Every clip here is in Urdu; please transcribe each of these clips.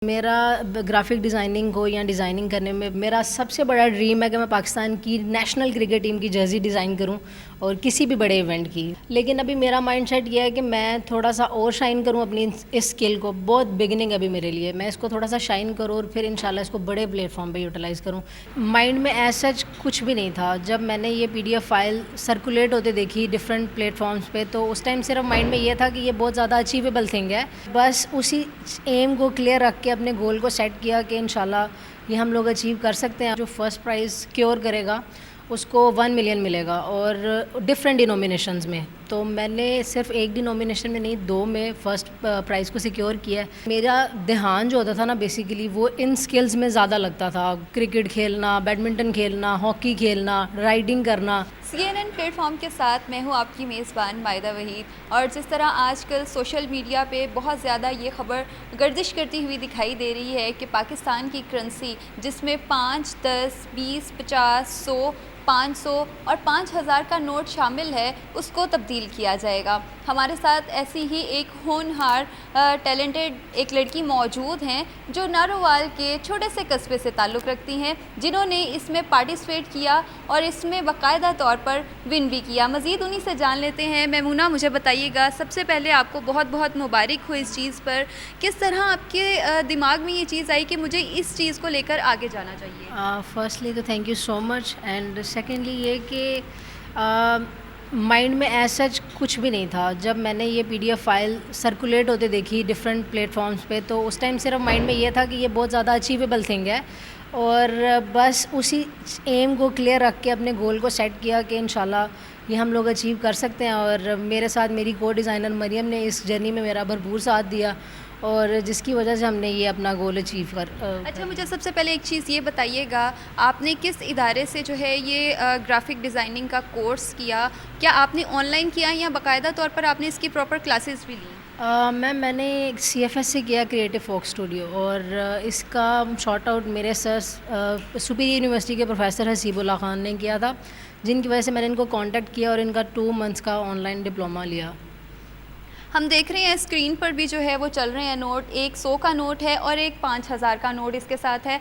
میرا گرافک ڈیزائننگ ہو یا ڈیزائننگ کرنے میں میرا سب سے بڑا ڈریم ہے کہ میں پاکستان کی نیشنل کرکٹ ٹیم کی جرسی ڈیزائن کروں اور کسی بھی بڑے ایونٹ کی. لیکن ابھی میرا مائنڈ سیٹ یہ ہے کہ میں تھوڑا سا اور شائن کروں اپنی اس اسکل کو. بہت بگننگ ابھی میرے لیے, میں اس کو تھوڑا سا شائن کروں اور پھر انشاءاللہ اس کو بڑے پلیٹ فارم پہ یوٹیلائز کروں. مائنڈ میں ایز سچ کچھ بھی نہیں تھا. جب میں نے یہ PDF فائل سرکولیٹ ہوتے دیکھی ڈفرینٹ پلیٹ فارمس پہ, تو اس ٹائم صرف مائنڈ میں یہ تھا کہ یہ بہت زیادہ اچیویبل تھنگ ہے. بس اسی ایم کو کلیئر رکھ کے اپنے گول کو سیٹ کیا کہ انشاءاللہ یہ ہم لوگ اچیو کر سکتے ہیں. جو فرسٹ پرائز سیکیور کرے گا اس کو 1 ملین ملے گا اور ڈفرینٹ ڈینومینیشنز میں. تو میں نے صرف ایک ڈینومینیشن میں نہیں 2 میں فرسٹ پرائز کو سیکیور کیا ہے. میرا دھیان جو ہوتا تھا نا بیسیکلی وہ ان سکلز میں زیادہ لگتا تھا. کرکٹ کھیلنا, بیڈمنٹن کھیلنا, ہاکی کھیلنا, رائڈنگ کرنا. CNN پلیٹ فارم کے ساتھ میں ہوں آپ کی میزبان مائدہ وحید. اور جس طرح آج کل سوشل میڈیا پہ بہت زیادہ یہ خبر گردش کرتی ہوئی دکھائی دے رہی ہے کہ پاکستان کی کرنسی جس میں 5, 10, 20, 50, 100, 500 اور 5000 کا نوٹ شامل ہے اس کو تبدیل کیا جائے گا. ہمارے ساتھ ایسی ہی ایک ہونہار ٹیلنٹڈ ایک لڑکی موجود ہیں جو نارووال کے چھوٹے سے قصبے سے تعلق رکھتی ہیں, جنہوں نے اس میں پارٹیسپیٹ کیا اور اس میں باقاعدہ طور پر ون بھی کیا. مزید انہی سے جان لیتے ہیں. میمونہ, مجھے بتائیے گا سب سے پہلے آپ کو بہت بہت مبارک ہو اس چیز پر. کس طرح آپ کے دماغ میں یہ چیز آئی کہ مجھے اس چیز کو لے کر آگے جانا چاہیے؟ فرسٹلی تو thank you so much, and secondly یہ کہ مائنڈ میں ایز سچ کچھ بھی نہیں تھا. جب میں نے یہ PDF فائل سرکولیٹ ہوتے دیکھی ڈفرینٹ پلیٹ فارمس پہ, تو اس ٹائم صرف مائنڈ میں یہ تھا کہ یہ بہت زیادہ اچیویبل تھنگ ہے. اور بس اسی ایم کو کلیئر رکھ کے اپنے گول کو سیٹ کیا کہ انشاءاللہ یہ ہم لوگ اچیو کر سکتے ہیں. اور میرے ساتھ میری کو ڈیزائنر مریم نے اس جرنی میں میرا بھرپور ساتھ دیا, اور جس کی وجہ سے ہم نے یہ اپنا گول اچیو اچھا, مجھے سب سے پہلے ایک چیز یہ بتائیے گا, آپ نے کس ادارے سے جو ہے یہ گرافک ڈیزائننگ کا کورس کیا؟ کیا آپ نے آن لائن کیا یا باقاعدہ طور پر آپ نے اس کی پراپر کلاسز بھی لیں؟ میم میں نے CFS سے کیا, کریٹو فوک اسٹوڈیو, اور اس کا شارٹ آؤٹ میرے سر سپیریئر یونیورسٹی کے پروفیسر حسیب اللہ خان نے کیا تھا, جن کی وجہ سے میں نے ان کو کانٹیکٹ کیا اور ان کا 2 منتھس کا آن لائن ڈپلوما لیا. ہم دیکھ رہے ہیں اسکرین پر بھی جو ہے وہ چل رہے ہیں نوٹ. ایک 100 کا نوٹ ہے اور ایک 5000 کا نوٹ اس کے ساتھ ہے.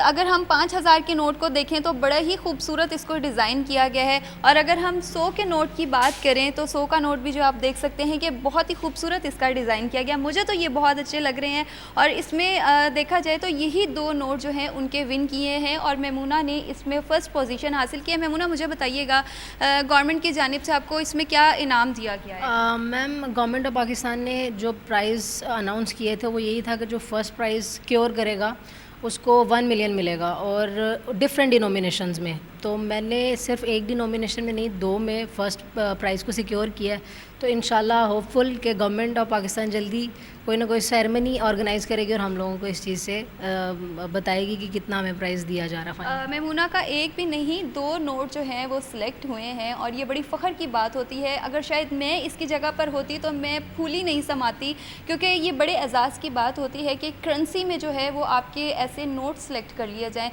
اگر ہم 5000 کے نوٹ کو دیکھیں تو بڑا ہی خوبصورت اس کو ڈیزائن کیا گیا ہے, اور اگر ہم 100 کے نوٹ کی بات کریں تو 100 کا نوٹ بھی جو آپ دیکھ سکتے ہیں کہ بہت ہی خوبصورت اس کا ڈیزائن کیا گیا. مجھے تو یہ بہت اچھے لگ رہے ہیں, اور اس میں دیکھا جائے تو یہی 2 نوٹ جو ہیں ان کے ون کیے ہیں, اور میمونہ نے اس میں فرسٹ پوزیشن حاصل کی ہے. میمونہ, مجھے بتائیے گا گورنمنٹ کی جانب سے آپ کو اس میں کیا انعام دیا گیا ہے؟ میم گورنمنٹ آف پاکستان نے جو پرائز اناؤنس کیے تھے وہ یہی تھا کہ جو فرسٹ پرائز سیکیور کرے گا اس کو 1 ملین ملے گا اور ڈفرینٹ ڈینومینیشنز میں. تو میں نے صرف ایک ڈینومینیشن میں نہیں 2 میں فرسٹ پرائز کو سیکیور کیا ہے. تو انشاءاللہ ہوپ فل کہ گورنمنٹ آف پاکستان جلدی کوئی نہ کوئی سیرمنی آرگنائز کرے گی اور ہم لوگوں کو اس چیز سے بتائے گی کہ کتنا ہمیں پرائز دیا جا رہا ہے. میمونہ کا ایک بھی نہیں 2 نوٹ جو ہیں وہ سلیکٹ ہوئے ہیں, اور یہ بڑی فخر کی بات ہوتی ہے. اگر شاید میں اس کی جگہ پر ہوتی تو میں پھول ہی نہیں سماتی, کیونکہ یہ بڑے اعزاز کی بات ہوتی ہے کہ کرنسی میں جو ہے وہ آپ کے ایسے نوٹ سلیکٹ کر لیے جائیں.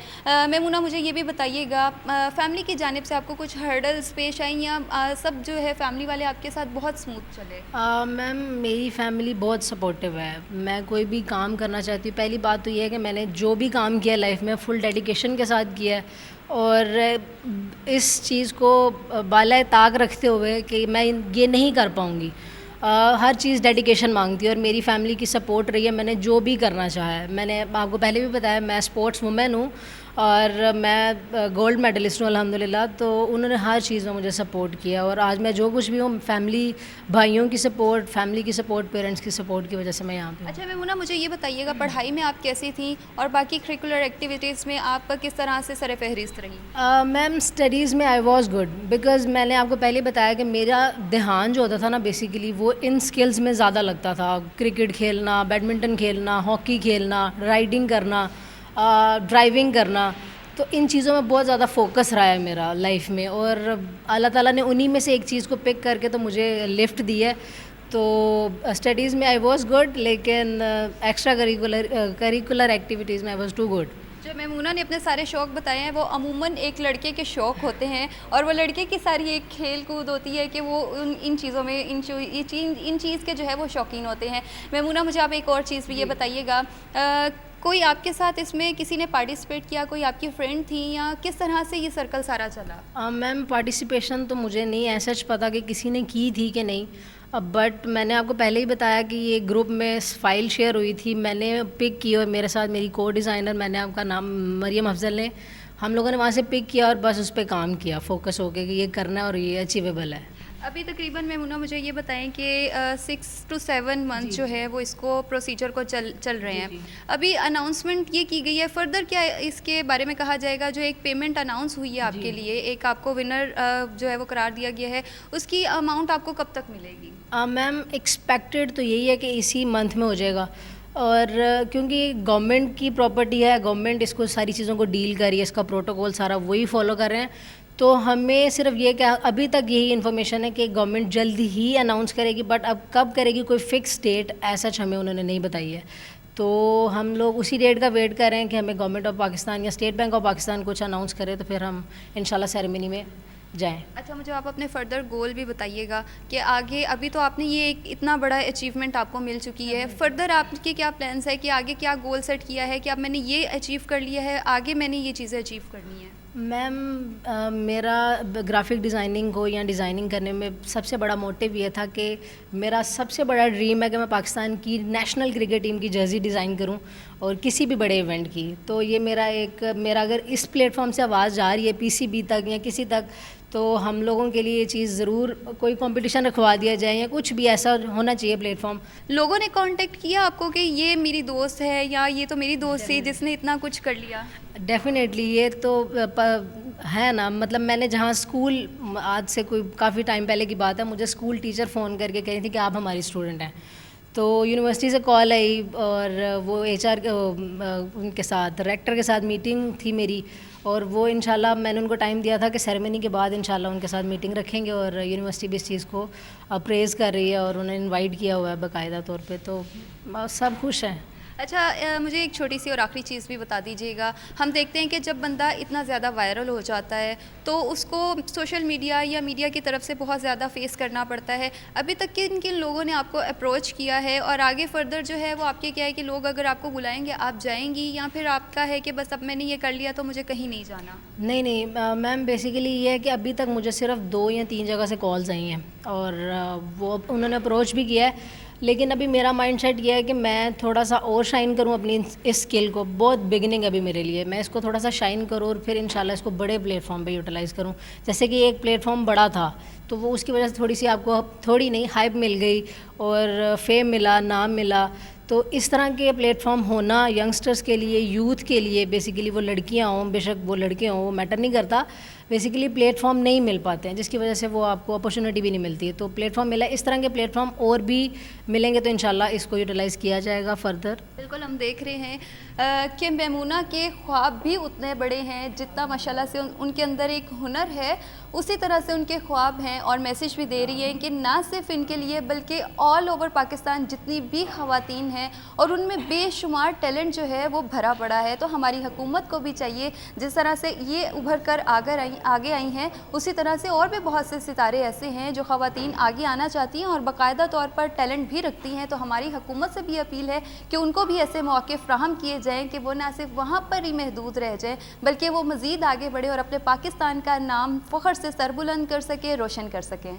میمونہ, مجھے یہ بھی بتائیے گا فیملی کی جانب سے آپ کو کچھ ہرڈلز پیش آئیں یا سب جو ہے فیملی والے آپ کے ساتھ بہت اسموتھ چلے؟ میم میری فیملی بہت سپورٹیو ہے. میں کوئی بھی کام کرنا چاہتی ہوں, پہلی بات تو یہ ہے کہ میں نے جو بھی کام کیا لائف میں فل ڈیڈیکیشن کے ساتھ کیا ہے, اور اس چیز کو بالائے طاق رکھتے ہوئے کہ میں یہ نہیں کر پاؤں گی. ہر چیز ڈیڈیکیشن مانگتی ہے, اور میری فیملی کی سپورٹ رہی ہے. میں نے جو بھی کرنا چاہا ہے, میں نے آپ کو پہلے بھی بتایا میں اسپورٹس وومین ہوں اور میں گولڈ میڈلسٹ ہوں الحمدللہ. تو انہوں نے ہر چیز میں مجھے سپورٹ کیا, اور آج میں جو کچھ بھی ہوں فیملی بھائیوں کی سپورٹ, فیملی کی سپورٹ, پیرنٹس کی سپورٹ کی وجہ سے میں یہاں پہ. اچھا میمونہ, مجھے یہ بتائیے گا پڑھائی میں آپ کیسی تھیں اور باقی کریکولر ایکٹیویٹیز میں آپ کس طرح سے سر فہرست رہی؟ میم اسٹڈیز میں آئی واز گڈ, بیکاز میں نے آپ کو پہلے بتایا کہ میرا دھیان جو ہوتا تھا نا بیسیکلی وہ ان سکلز میں زیادہ لگتا تھا. کرکٹ کھیلنا, بیڈمنٹن کھیلنا, ہاکی کھیلنا, رائڈنگ کرنا, ڈرائیونگ کرنا, تو ان چیزوں میں بہت زیادہ فوکس رہا ہے میرا لائف میں. اور اللہ تعالیٰ نے انہی میں سے ایک چیز کو پک کر کے تو مجھے لفٹ دی ہے. تو اسٹڈیز میں آئی واز گڈ, لیکن ایکسٹرا کریکولر ایکٹیویٹیز میں آئی واز ٹو گڈ. جو میمونہ نے اپنے سارے شوق بتائے ہیں وہ عموماً ایک لڑکے کے شوق ہوتے ہیں، اور وہ لڑکے کی ساری ایک کھیل کود ہوتی ہے کہ وہ ان چیزوں میں ان چیز کے جو ہے وہ شوقین ہوتے ہیں۔ میمونہ، مجھے آپ ایک اور چیز بھی یہ بتائیے گا، کوئی آپ کے ساتھ اس میں کسی نے پارٹیسپیٹ کیا، کوئی آپ کی فرینڈ تھی، یا کس طرح سے یہ سرکل سارا چلا؟ میم پارٹیسپیشن تو مجھے نہیں ایسا پتہ کہ کسی نے کی تھی کہ نہیں، بٹ میں نے آپ کو پہلے ہی بتایا کہ یہ گروپ میں فائل شیئر ہوئی تھی، میں نے پک کی، اور میرے ساتھ میری کو ڈیزائنر، میں نے آپ کا نام مریم افضل نے، ہم لوگوں نے وہاں سے پک کیا اور بس اس پہ کام کیا فوکس ہو کے کہ یہ کرنا ہے اور یہ اچیویبل ہے۔ ابھی تقریباً میمونہ مجھے یہ بتائیں کہ 6 to 7 منتھ جو ہے وہ اس کو پروسیجر کو چل رہے ہیں۔ ابھی اناؤنسمنٹ یہ کی گئی ہے، فردر کیا اس کے بارے میں کہا جائے گا؟ جو ایک پیمنٹ اناؤنس ہوئی ہے آپ کے لیے، ایک آپ کو ونر جو ہے وہ قرار دیا گیا ہے، اس کی اماؤنٹ آپ کو کب تک ملے گی؟ میم ایکسپیکٹڈ تو یہی ہے کہ اسی منتھ میں ہو جائے گا، اور کیونکہ گورنمنٹ کی پراپرٹی ہے، گورنمنٹ اس کو ساری چیزوں کو ڈیل کر رہی ہے، اس کا پروٹوکول سارا وہی فالو کر رہے ہیں، تو ہمیں صرف یہ کہ ابھی تک یہی انفارمیشن ہے کہ گورنمنٹ جلدی ہی اناؤنس کرے گی، بٹ اب کب کرے گی کوئی فکس ڈیٹ ایسا ہمیں انہوں نے نہیں بتائی ہے، تو ہم لوگ اسی ڈیٹ کا ویٹ کر رہے ہیں کہ ہمیں گورنمنٹ آف پاکستان یا اسٹیٹ بینک آف پاکستان کچھ اناؤنس کرے تو پھر ہم انشاءاللہ سیریمنی میں جائیں۔ اچھا، مجھے آپ اپنے فردر گول بھی بتائیے گا کہ آگے، ابھی تو آپ نے یہ ایک اتنا بڑا اچیومنٹ آپ کو مل چکی ہے، فردر آپ کے کیا پلانس ہے کہ آگے کیا گول سیٹ کیا ہے کہ اب میں نے یہ اچیو کر لیا ہے، آگے میں نے یہ چیزیں اچیو کرنی ہے؟ میم میرا گرافک ڈیزائننگ کو یا ڈیزائننگ کرنے میں سب سے بڑا موٹیو یہ تھا کہ میرا سب سے بڑا ڈریم ہے کہ میں پاکستان کی نیشنل کرکٹ ٹیم کی جرسی ڈیزائن کروں، اور کسی بھی بڑے ایونٹ کی، تو یہ میرا اگر اس پلیٹ فارم سے آواز جا رہی ہے PCB تک یا کسی تک، تو ہم لوگوں کے لیے یہ چیز ضرور کوئی کمپٹیشن رکھوا دیا جائے یا کچھ بھی ایسا ہونا چاہیے پلیٹ فارم۔ لوگوں نے کانٹیکٹ کیا آپ کو کہ یہ میری دوست ہے یا یہ تو میری دوست تھی جس نے اتنا کچھ کر لیا؟ ڈیفینیٹلی یہ تو ہے نا، مطلب میں نے جہاں اسکول، آج سے کوئی کافی ٹائم پہلے کی بات ہے، مجھے اسکول ٹیچر فون کر کے کہہ رہی تھی کہ آپ ہماری اسٹوڈنٹ ہیں، تو یونیورسٹی سے کال آئی اور وہ HR ان کے ساتھ، ریکٹر کے ساتھ میٹنگ تھی میری، اور وہ انشاءاللہ میں نے ان کو ٹائم دیا تھا کہ سیریمنی کے بعد انشاءاللہ ان کے ساتھ میٹنگ رکھیں گے، اور یونیورسٹی بھی اس چیز کو اپریز کر رہی ہے اور انہیں انوائٹ کیا ہوا ہے باقاعدہ طور پہ، تو سب خوش ہیں۔ اچھا، مجھے ایک چھوٹی سی اور آخری چیز بھی بتا دیجیے گا، ہم دیکھتے ہیں کہ جب بندہ اتنا زیادہ وائرل ہو جاتا ہے تو اس کو سوشل میڈیا یا میڈیا کی طرف سے بہت زیادہ فیس کرنا پڑتا ہے، ابھی تک کن لوگوں نے آپ کو اپروچ کیا ہے، اور آگے فردر جو ہے وہ آپ کے کیا ہے کہ لوگ اگر آپ کو بلائیں گے آپ جائیں گی، یا پھر آپ کا ہے کہ بس اب میں نے یہ کر لیا تو مجھے کہیں نہیں جانا؟ نہیں میم، بیسیکلی یہ ہے کہ ابھی تک مجھے صرف 2 یا 3 جگہ سے کالز آئی ہیں، اور وہ انہوں نے اپروچ بھی کیا ہے، لیکن ابھی میرا مائنڈ سیٹ یہ ہے کہ میں تھوڑا سا اور شائن کروں اپنی اس اسکل کو، بہت بگننگ ابھی میرے لیے، میں اس کو تھوڑا سا شائن کروں اور پھر انشاءاللہ اس کو بڑے پلیٹ فارم پہ یوٹیلائز کروں، جیسے کہ ایک پلیٹ فارم بڑا تھا تو وہ اس کی وجہ سے تھوڑی سی آپ کو تھوڑی نہیں ہائپ مل گئی اور فیم ملا، نام ملا، تو اس طرح کے پلیٹ فارم ہونا ینگسٹرز کے لیے، یوتھ کے لیے، بیسیکلی وہ لڑکیاں ہوں بے شک وہ لڑکے ہوں، وہ میٹر نہیں کرتا، بیسیکلی پلیٹ فارم نہیں مل پاتے ہیں جس کی وجہ سے وہ آپ کو اپرچونیٹی بھی نہیں ملتی ہے، تو پلیٹ فارم ملا، اس طرح کے پلیٹ فارم اور بھی ملیں گے تو انشاءاللہ اس کو یوٹیلائز کیا جائے گا فردر۔ بالکل، ہم دیکھ رہے ہیں کہ میمونہ کے خواب بھی اتنے بڑے ہیں جتنا ماشاءاللہ سے ان کے اندر ایک ہنر ہے، اسی طرح سے ان کے خواب ہیں، اور میسیج بھی دے رہی ہیں کہ نہ صرف ان کے لیے بلکہ آل اوور پاکستان جتنی بھی خواتین ہیں اور ان میں بے شمار ٹیلنٹ جو ہے وہ بھرا پڑا ہے، تو ہماری حکومت کو بھی چاہیے جس طرح سے یہ ابھر کر آگے آئی ہیں، اسی طرح سے اور بھی بہت سے ستارے ایسے ہیں جو خواتین آگے آنا چاہتی ہیں اور باقاعدہ طور پر ٹیلنٹ بھی رکھتی ہیں، تو ہماری حکومت سے بھی اپیل ہے کہ ان کو بھی ایسے مواقع فراہم کیے جائیں کہ وہ نہ صرف وہاں پر ہی محدود رہ جائیں بلکہ وہ مزید آگے بڑھے اور اپنے پاکستان کا نام فخر سے سر بلند کر سکے، روشن کر سکیں۔